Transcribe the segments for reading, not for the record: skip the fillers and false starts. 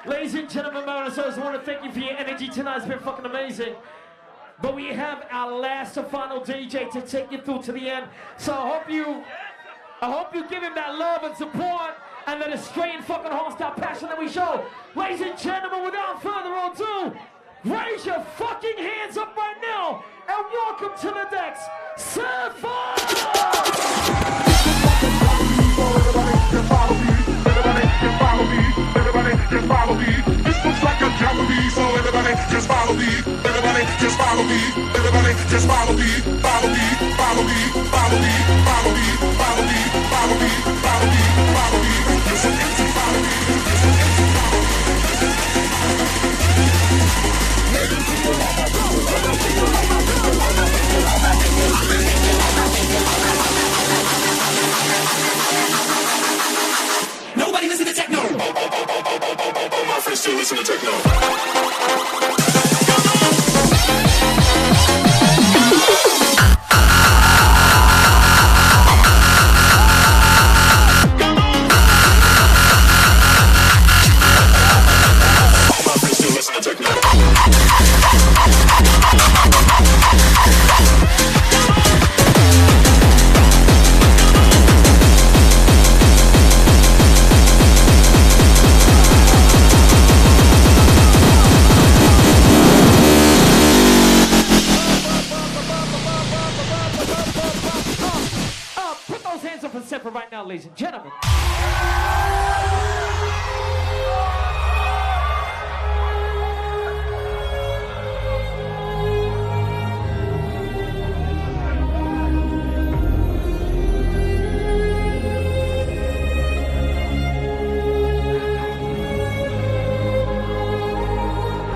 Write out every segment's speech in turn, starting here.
Ladies and gentlemen, I just want to thank you for your energy tonight. It's been fucking amazing. But we have our last and final DJ to take you through to the end. So I hope you give him that love and support and that strained fucking hostile passion that we show. Ladies and gentlemen, without further ado, raise your fucking hands up right now and welcome to the decks, Sefa! Everybody just follow me. This looks like a Japanese, so everybody just follow me. Everybody just follow me. Everybody just follow me. Follow me, follow me, follow me, follow me, follow me, follow me, follow me, follow me. Just an empty follow me. Just an empty follow me. Nobody listen to techno. My friends still listen to techno. Right now, ladies and gentlemen.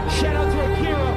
Shout out to Akira.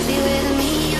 Be with me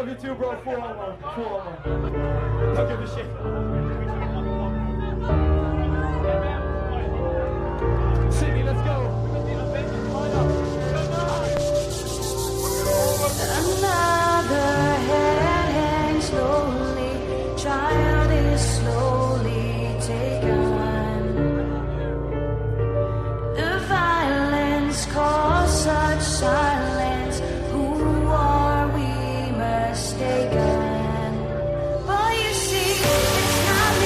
love you too, bro. 401. 401. Don't give a shit. Sydney, let's go. Another hand hangs slowly, child is slowly taken. The violence caused such silence. Who are we mistaken? But you see, it's not me.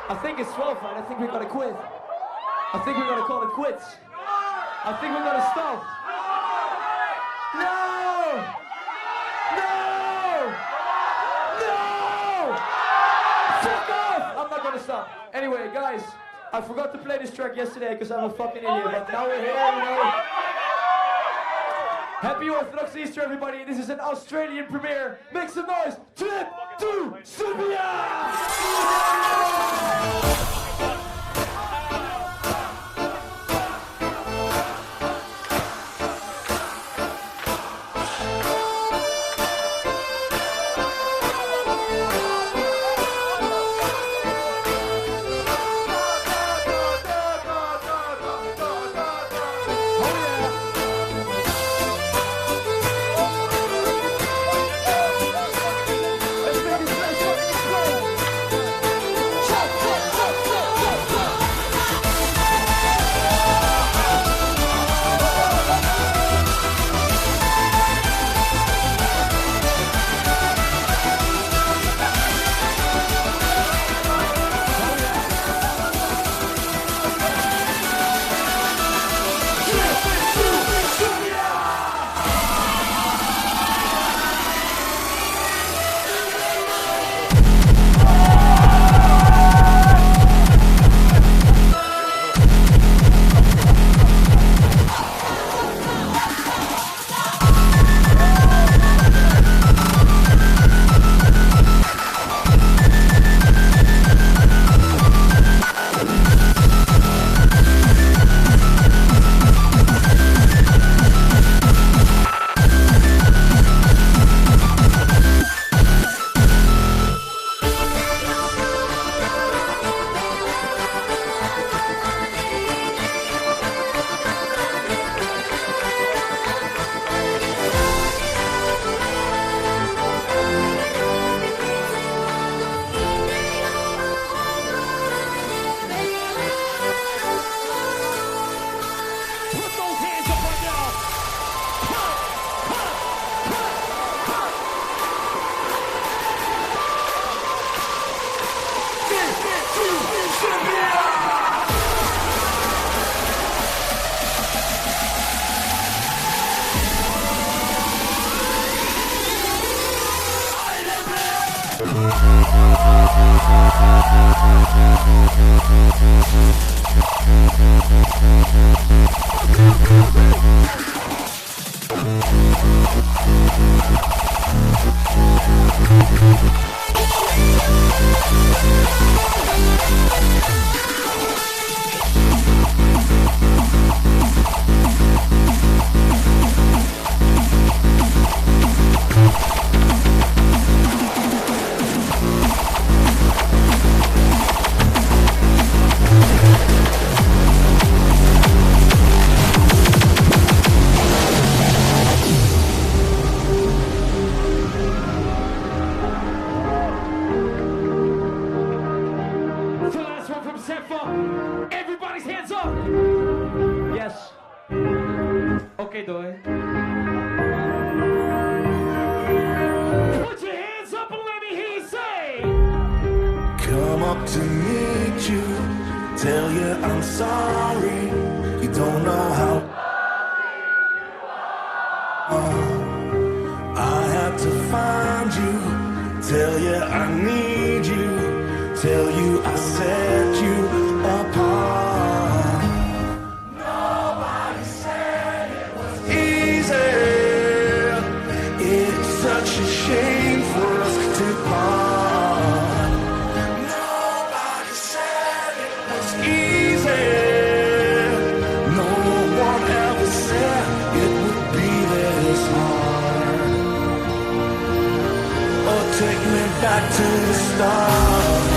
I think it's 12, right? I think we gotta quit. I think we gotta call it quits. I think we gotta stop. No! No! No! Fuck off! I'm not gonna stop. Anyway, guys, I forgot to play this track yesterday because I'm a fucking idiot, but now we're here, you know. Happy Orthodox Easter, everybody. This is an Australian premiere. Make some noise. Trip to Serbia! Sefa, everybody's hands up. Yes. Okay, Doy. Put your hands up and let me hear you say. Come up to meet you, tell you I'm sorry. You don't know how I had to find you, tell you I need you, tell you I set you apart. Nobody said it was easy. It's such a shame for us to part. Nobody said it was easy. No one ever said it would be this hard. Oh, take me back to the start.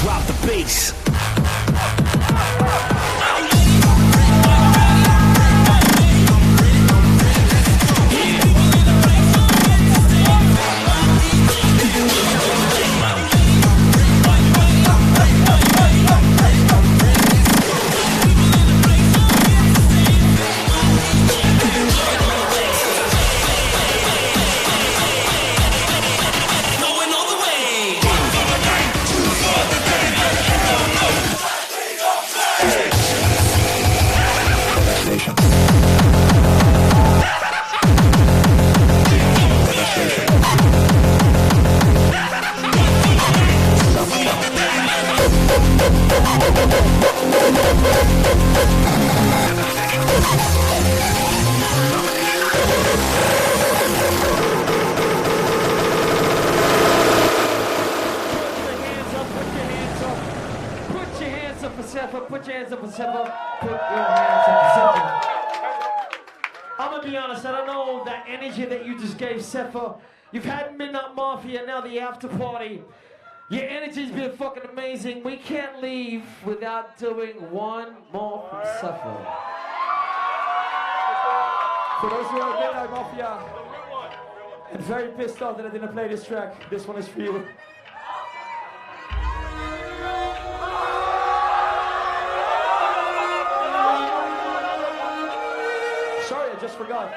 Drop the bass. Sefa, put your hands up for Sefa. Put your hands up for Sefa. I'm gonna be honest, I don't know that energy that you just gave Sefa. You've had Midnight Mafia, now the after party. Your energy's been fucking amazing. We can't leave without doing one more from Sefa. For those who are Midnight Mafia and very pissed off that I didn't play this track, this one is for you. Sorry, I just forgot.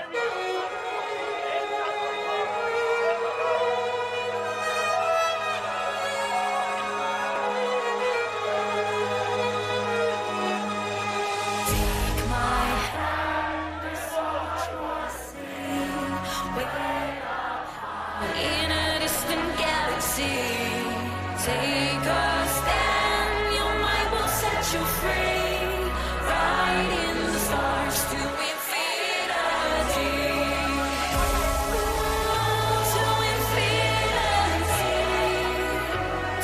In a distant galaxy, take a stand, your mind will set you free, right in the stars to infinity, to infinity,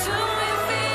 to infinity,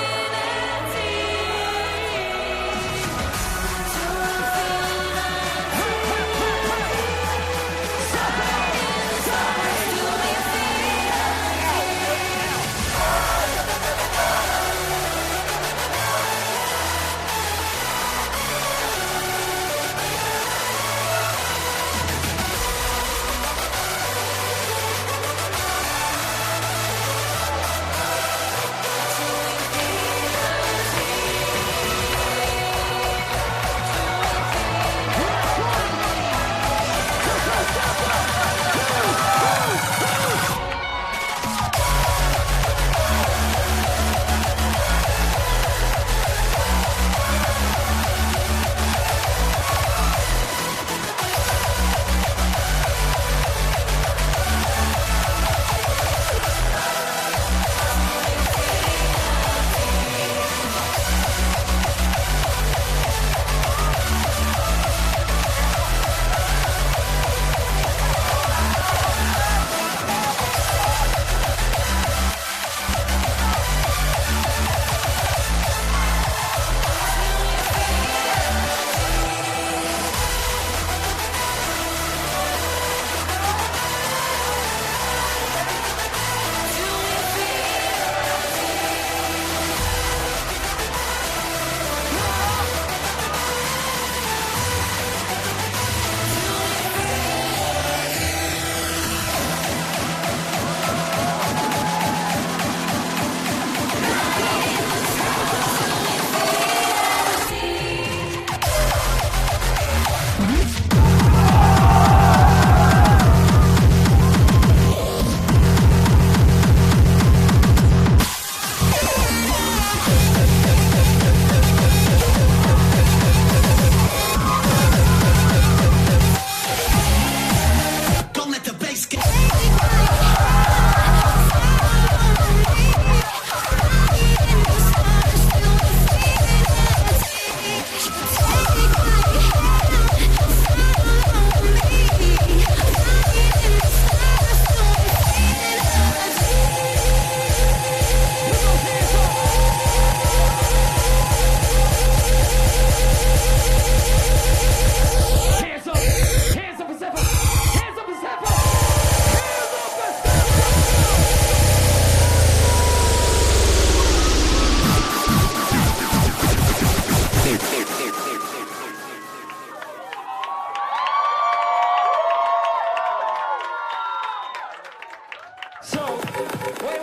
Wait,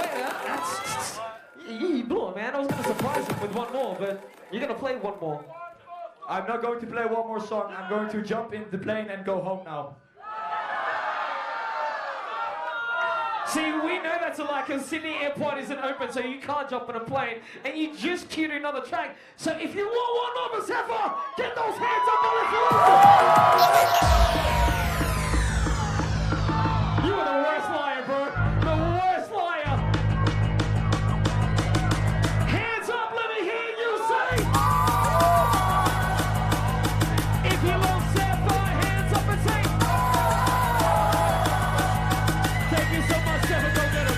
you blew it, man. I was gonna surprise him with one more, but you're gonna play one more. I'm not going to play one more song. I'm going to jump in the plane and go home now. See, we know that's a lie because Sydney Airport isn't open, so you can't jump on a plane, and you just queued another track. So if you want one more, Sefa, get those hands up on the floor! You are the worst liar, bro. The worst liar. Hands up, let me hear you say. If you love Sefa, hands up and say. Thank you so much, Sefa. Go get him.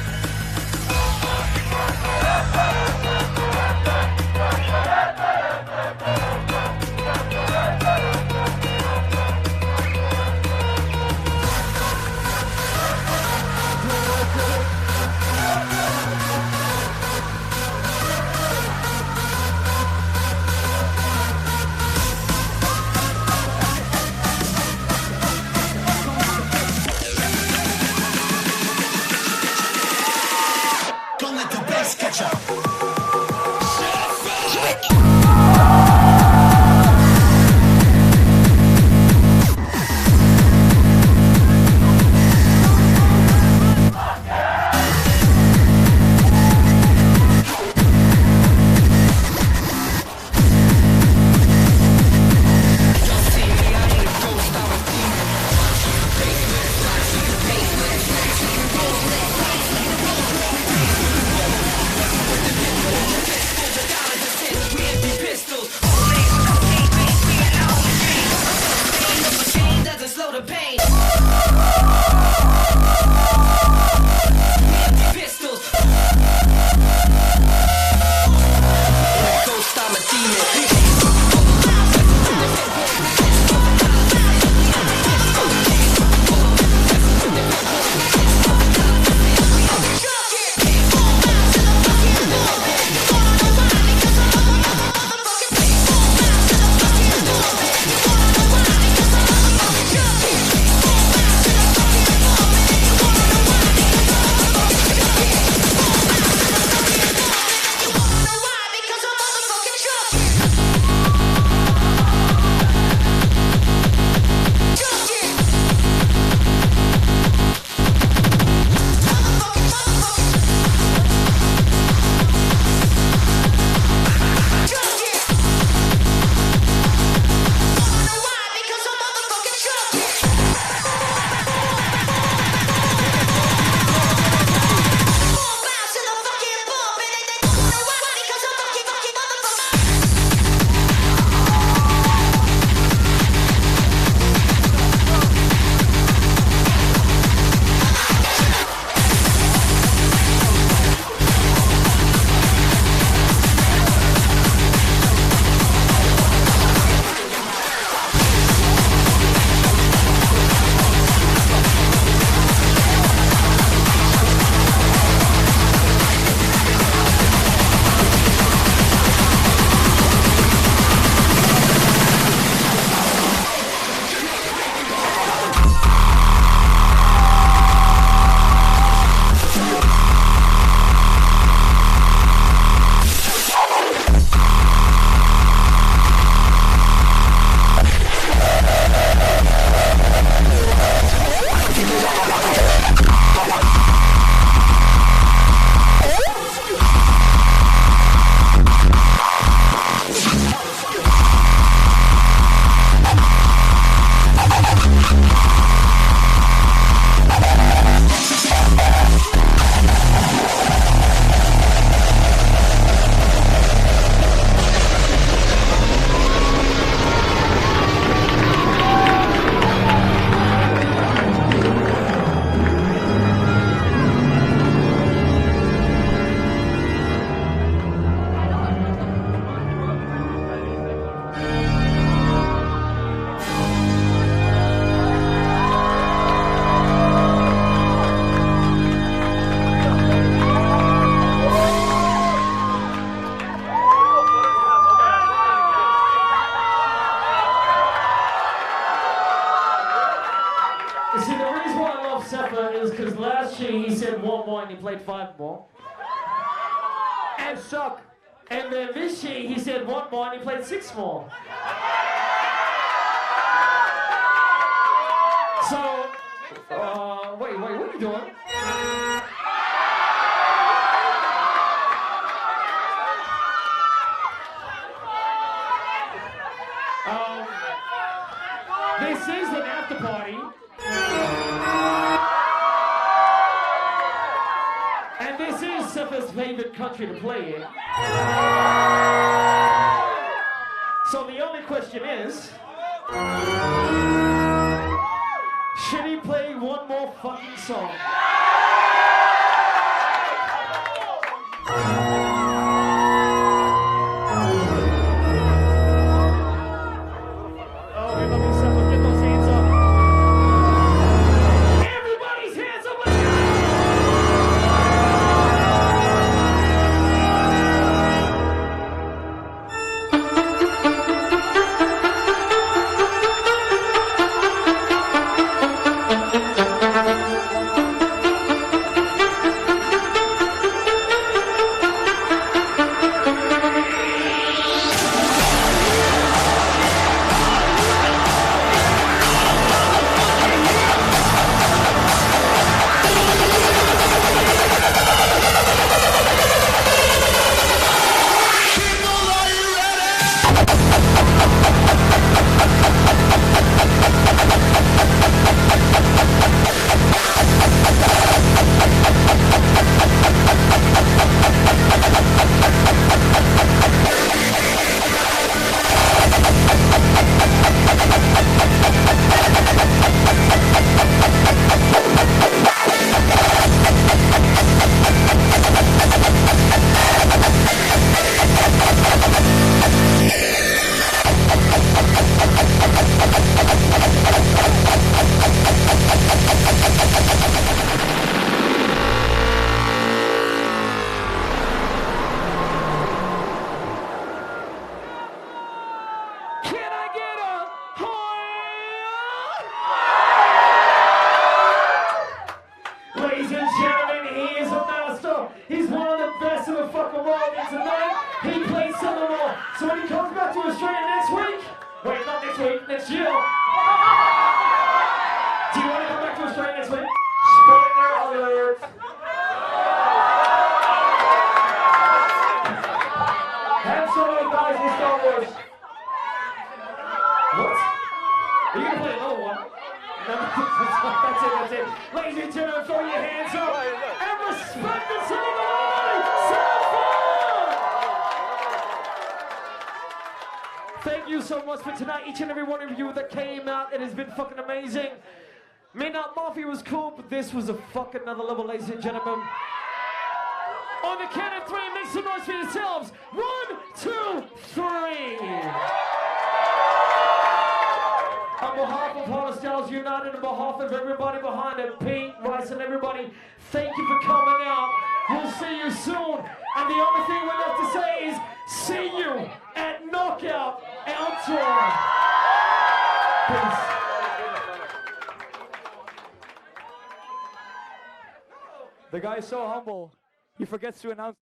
because last year he said one more and he played 5 more. And suck. And then this year he said 1 more and he played 6 more. So, wait, what are you doing? This is an after party. And this is Sefa's favorite country to play in. So the only question is, should he play one more fucking song? Oh, we love you, Sefa. Get those hands up. Everybody's hands up. Let's go. So when he comes back to Australia next week, wait, not next week, next year. Do you want to come back to Australia next week? Spoiler alert. Have some of the guys in Star Wars. What? Are you going to play another one? No, that's it. Ladies and gentlemen, throw your hands up and respect the ceremony. Sefa! Thank you so much for tonight, each and every one of you that came out. It has been fucking amazing. Midnight Mafia was cool, but this was a fucking another level, ladies and gentlemen. On the count of 3, make some noise for yourselves. 1, 2, 3. On behalf of Hostels United, on behalf of everybody behind it, Pete, Rice, and everybody, thank you for coming out. We'll see you soon. And the only thing we have to say is, see you at Knockout Outdoor. Peace. The guy is so humble, he forgets to announce